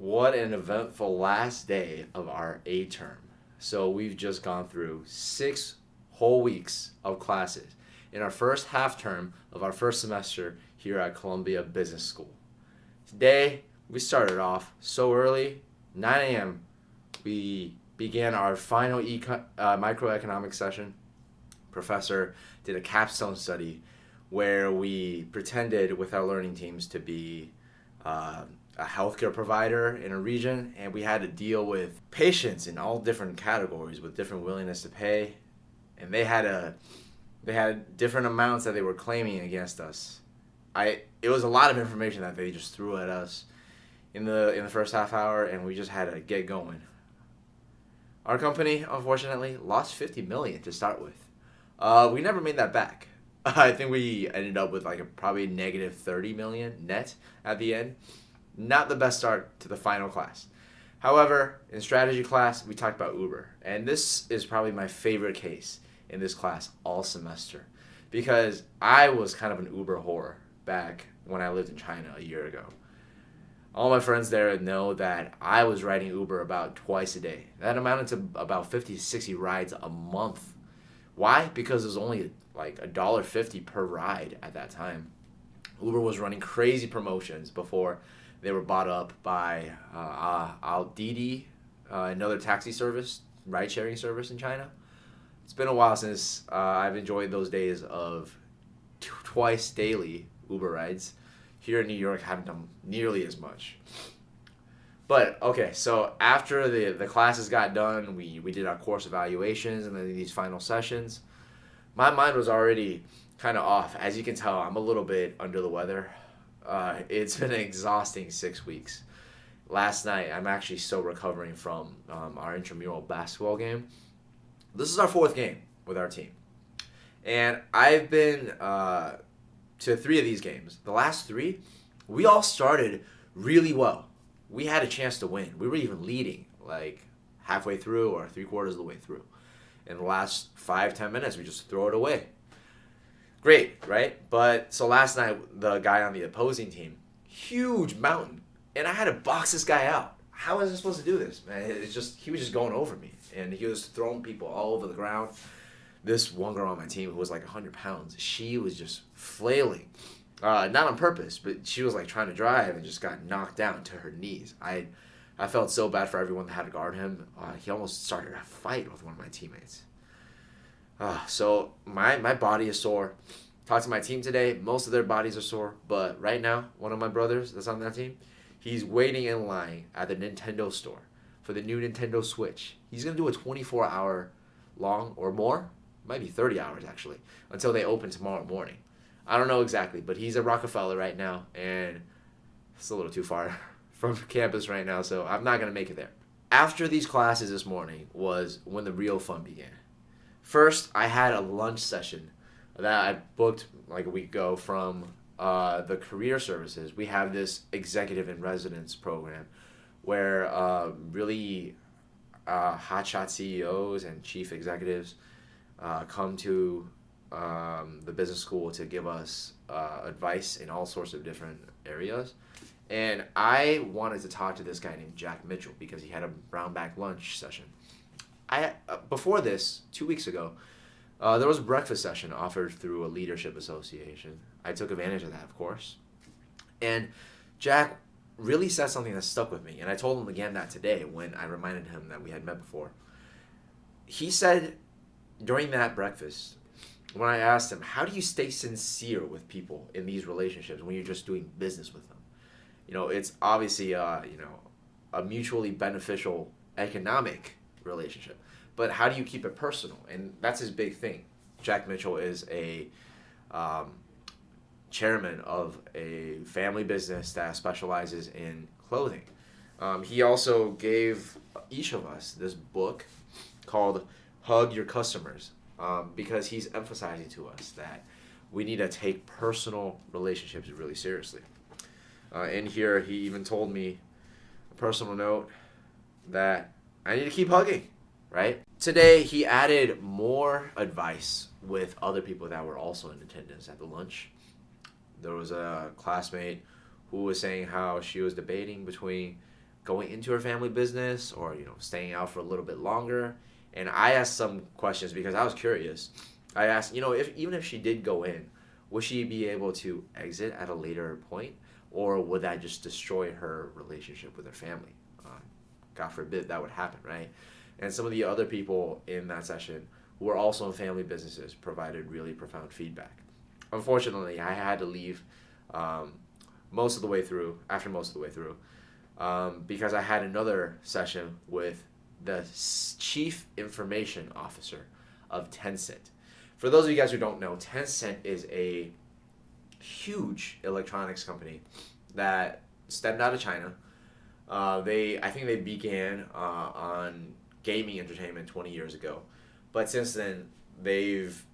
What an eventful last day of our A term. So we've just gone through 6 whole weeks of classes in our first half term of our first semester here at Columbia Business School. Today, we started off so early, 9 a.m. We began our final microeconomics session. Professor did a capstone study where we pretended with our learning teams to be a healthcare provider in a region, and we had to deal with patients in all different categories with different willingness to pay, and they had different amounts that they were claiming against us. It was a lot of information that they just threw at us in the first half hour, and we just had to get going. Our company, unfortunately, lost 50 million to start with. We never made that back. I think we ended up with like a probably negative 30 million net at the end. Not the best start to the final class. However, in strategy class, we talked about Uber. And this is probably my favorite case in this class all semester. Because I was kind of an Uber whore back when I lived in China a year ago. All my friends there know that I was riding Uber about twice a day. That amounted to about 50 to 60 rides a month. Why? Because it was only like $1.50 per ride at that time. Uber was running crazy promotions before they were bought up by Didi, another taxi service, ride-sharing service in China. It's been a while since I've enjoyed those days of twice daily Uber rides. Here in New York, I haven't done nearly as much. But, okay, so after the classes got done, we did our course evaluations and then these final sessions. My mind was already kind of off. As you can tell, I'm a little bit under the weather. It's been an exhausting 6 weeks. Last night, I'm actually still recovering from our intramural basketball game. This is our fourth game with our team. And I've been to 3 of these games. The last 3, we all started really well. We had a chance to win. We were even leading like halfway through or 3/4 of the way through. In the last 5-10 minutes, we just throw it away. Great, right? But so last night, the guy on the opposing team, huge mountain, and I had to box this guy out. How was I supposed to do this, man? It's just he was just going over me, and he was throwing people all over the ground. This one girl on my team who was like 100 pounds, she was just flailing, not on purpose, but she was like trying to drive and just got knocked down to her knees. I felt so bad for everyone that had to guard him. He almost started a fight with one of my teammates. So my body is sore. Talked to my team today. Most of their bodies are sore. But right now, one of my brothers that's on that team, he's waiting in line at the Nintendo store for the new Nintendo Switch. He's going to do a 24-hour long or more. Might be 30 hours, actually, until they open tomorrow morning. I don't know exactly, but he's at Rockefeller right now, and it's a little too far from campus right now, so I'm not going to make it there. After these classes this morning was when the real fun began. First, I had a lunch session that I booked like a week ago from the career services. We have this executive in residence program where really hotshot CEOs and chief executives come to the business school to give us advice in all sorts of different areas. And I wanted to talk to this guy named Jack Mitchell because he had a brown bag lunch session. Before this, 2 weeks ago, there was a breakfast session offered through a leadership association. I took advantage of that, of course. And Jack really said something that stuck with me, and I told him again that today when I reminded him that we had met before. He said during that breakfast, when I asked him, how do you stay sincere with people in these relationships when you're just doing business with them? It's obviously, a mutually beneficial economic relationship. But how do you keep it personal? And that's his big thing. Jack Mitchell is a chairman of a family business that specializes in clothing. He also gave each of us this book called Hug Your Customers because he's emphasizing to us that we need to take personal relationships really seriously. In here, he even told me a personal note that I need to keep hugging, right? Today, he added more advice with other people that were also in attendance at the lunch. There was a classmate who was saying how she was debating between going into her family business or, staying out for a little bit longer. And I asked some questions because I was curious. I asked, if even if she did go in, would she be able to exit at a later point, or would that just destroy her relationship with her family? God forbid that would happen, right? And some of the other people in that session who were also in family businesses provided really profound feedback. Unfortunately, I had to leave after most of the way through, because I had another session with the Chief Information Officer of Tencent. For those of you guys who don't know, Tencent is a huge electronics company that stemmed out of China. I think they began on gaming entertainment 20 years ago, but since then they've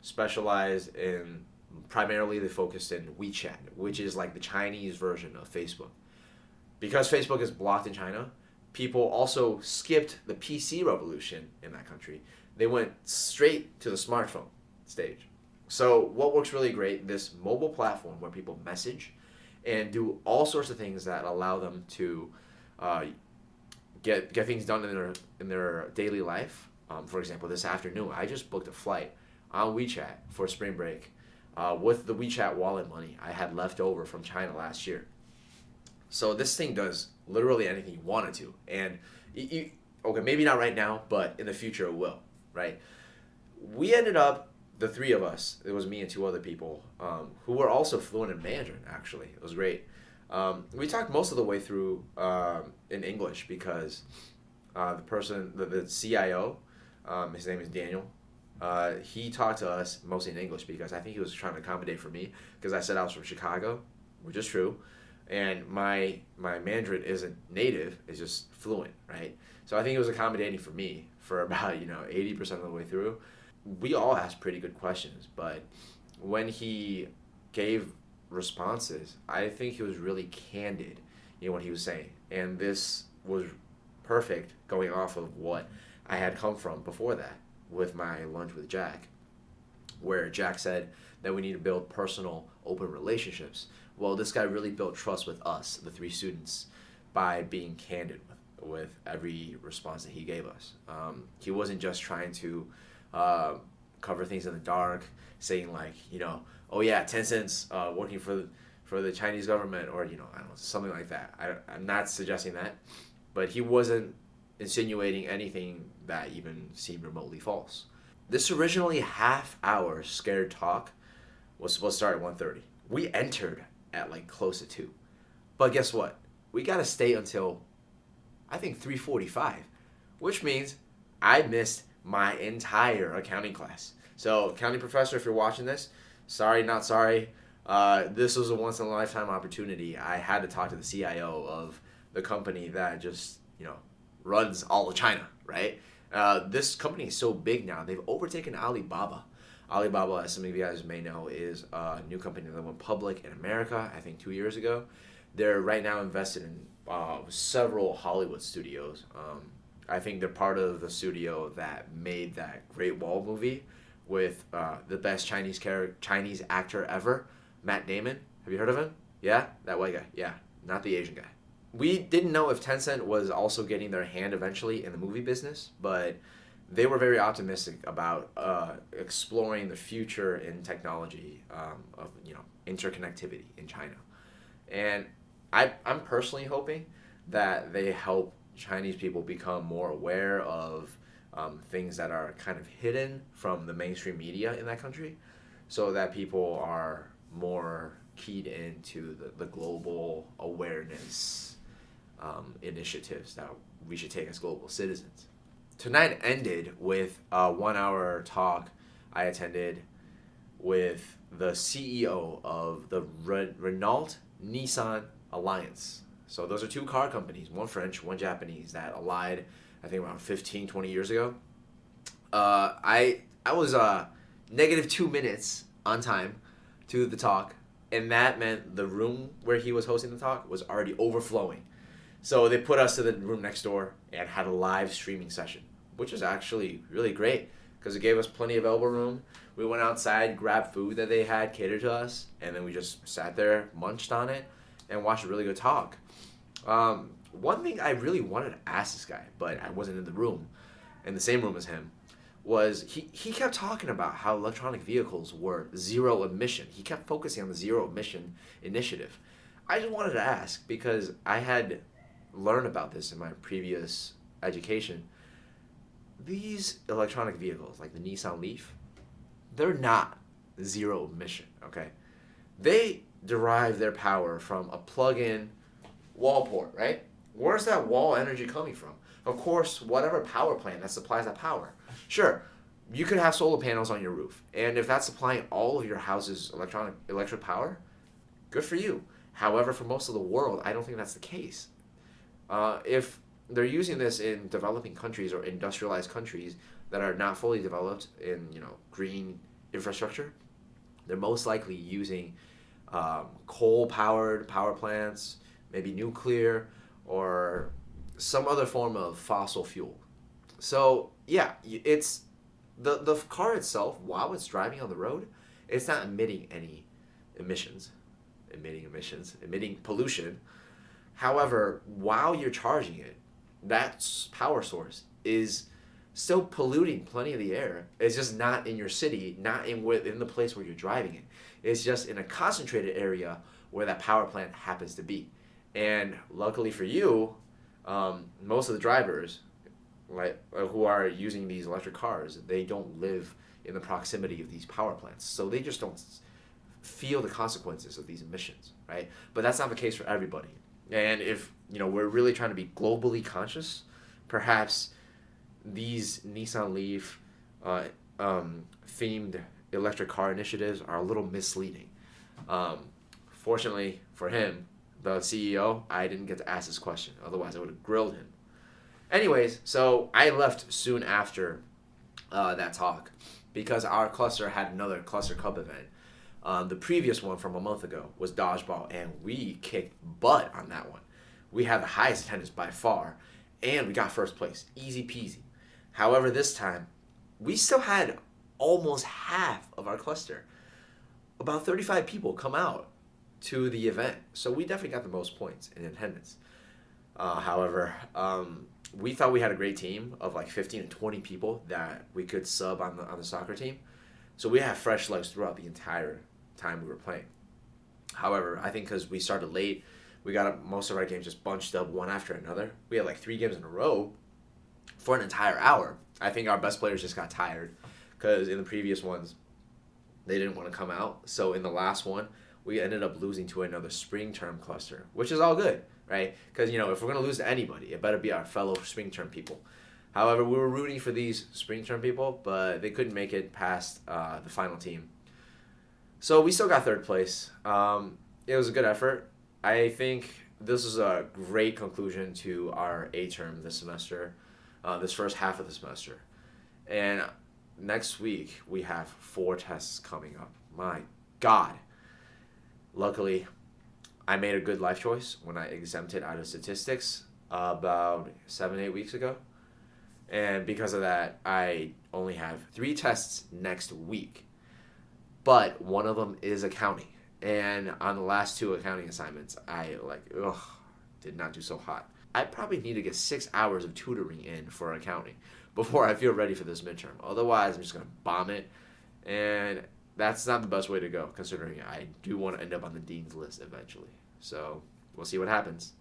specialized in, primarily they focused in WeChat, which is like the Chinese version of Facebook. Because Facebook is blocked in China, people also skipped the PC revolution in that country. They went straight to the smartphone stage. So what works really great, this mobile platform where people message and do all sorts of things that allow them to get things done in their daily life. For example, this afternoon, I just booked a flight on WeChat for spring break with the WeChat wallet money I had left over from China last year. So this thing does literally anything you want it to. And, okay, maybe not right now, but in the future it will, right? We ended up, the three of us, it was me and two other people, who were also fluent in Mandarin, actually. It was great. We talked most of the way through in English because the CIO, his name is Daniel, he talked to us mostly in English because I think he was trying to accommodate for me because I said I was from Chicago, which is true, and my Mandarin isn't native, it's just fluent, right? So I think it was accommodating for me for about 80% of the way through. We all asked pretty good questions, but when he gave responses, I think he was really candid in what he was saying, and this was perfect going off of what I had come from before that with my lunch with Jack, where Jack said that we need to build personal, open relationships. Well, this guy really built trust with us, the three students, by being candid with every response that he gave us. He wasn't just trying to cover things in the dark, saying like, oh yeah, Tencent's working for the Chinese government, or I don't know, something like that. I'm not suggesting that, but he wasn't insinuating anything that even seemed remotely false. This originally half-hour scared talk was supposed to start at 1:30. We entered at like close to 2, but guess what? We got to stay until I think 3:45, which means I missed my entire accounting class. So, accounting professor, if you're watching this, sorry, not sorry. This was a once-in-a-lifetime opportunity. I had to talk to the CIO of the company that just, runs all of China, right? This company is so big now, they've overtaken Alibaba. Alibaba, as some of you guys may know, is a new company that went public in America, I think 2 years ago. They're right now invested in several Hollywood studios. I think they're part of the studio that made that Great Wall movie with the best Chinese actor ever, Matt Damon. Have you heard of him? Yeah? That white guy. Yeah. Not the Asian guy. We didn't know if Tencent was also getting their hand eventually in the movie business, but they were very optimistic about exploring the future in technology of interconnectivity in China. And I'm personally hoping that they help Chinese people become more aware of things that are kind of hidden from the mainstream media in that country, so that people are more keyed into the global awareness initiatives that we should take as global citizens. Tonight ended with a 1-hour talk I attended with the CEO of the Renault-Nissan Alliance. So those are two car companies, one French, one Japanese, that allied, I think, around 15, 20 years ago. I was negative 2 minutes on time to the talk, and that meant the room where he was hosting the talk was already overflowing. So they put us to the room next door and had a live streaming session, which was actually really great because it gave us plenty of elbow room. We went outside, grabbed food that they had catered to us, and then we just sat there, munched on it, and watched a really good talk. one thing I really wanted to ask this guy, but I wasn't in the room, in the same room as him, was he kept talking about how electronic vehicles were zero emission. He kept focusing on the zero emission initiative. I just wanted to ask because I had learned about this in my previous education. These electronic vehicles, like the Nissan Leaf, they're not zero emission, okay? They derive their power from a plug-in wall port, right? Where's that wall energy coming from? Of course, whatever power plant that supplies that power. Sure, you could have solar panels on your roof, and if that's supplying all of your house's electric power, good for you. However, for most of the world, I don't think that's the case. If they're using this in developing countries or industrialized countries that are not fully developed in green infrastructure, they're most likely using coal-powered power plants, maybe nuclear, or some other form of fossil fuel. So yeah, it's the car itself, while it's driving on the road, it's not emitting any emitting pollution. However, while you're charging it, that power source is still polluting plenty of the air. It's just not in your city, not within the place where you're driving it. It's just in a concentrated area where that power plant happens to be. And luckily for you, most of the drivers, who are using these electric cars, they don't live in the proximity of these power plants, so they just don't feel the consequences of these emissions, right? But that's not the case for everybody. And if we're really trying to be globally conscious, perhaps these Nissan Leaf themed electric car initiatives are a little misleading. Fortunately for him, the CEO, I didn't get to ask this question. Otherwise, I would have grilled him. Anyways, so I left soon after that talk because our cluster had another Cluster Cup event. The previous one from a month ago was dodgeball, and we kicked butt on that one. We had the highest attendance by far, and we got first place. Easy peasy. However, this time, we still had almost half of our cluster, about 35 people, come out to the event. So we definitely got the most points in attendance. However, we thought we had a great team of like 15 and 20 people that we could sub on the soccer team. So we had fresh legs throughout the entire time we were playing. However, I think because we started late, we got most of our games just bunched up one after another. We had like 3 games in a row for an entire hour. I think our best players just got tired because in the previous ones, they didn't want to come out. So in the last one, we ended up losing to another spring term cluster, which is all good, right? Because, if we're going to lose to anybody, it better be our fellow spring term people. However, we were rooting for these spring term people, but they couldn't make it past the final team. So we still got third place. It was a good effort. I think this is a great conclusion to our A term this semester, this first half of the semester. And next week, we have 4 tests coming up. My God. Luckily, I made a good life choice when I exempted out of statistics about 7-8 weeks ago. And because of that, I only have 3 tests next week. But one of them is accounting. And on the last 2 accounting assignments, I did not do so hot. I probably need to get 6 hours of tutoring in for accounting before I feel ready for this midterm. Otherwise, I'm just going to bomb it. And that's not the best way to go, considering I do want to end up on the dean's list eventually. So we'll see what happens.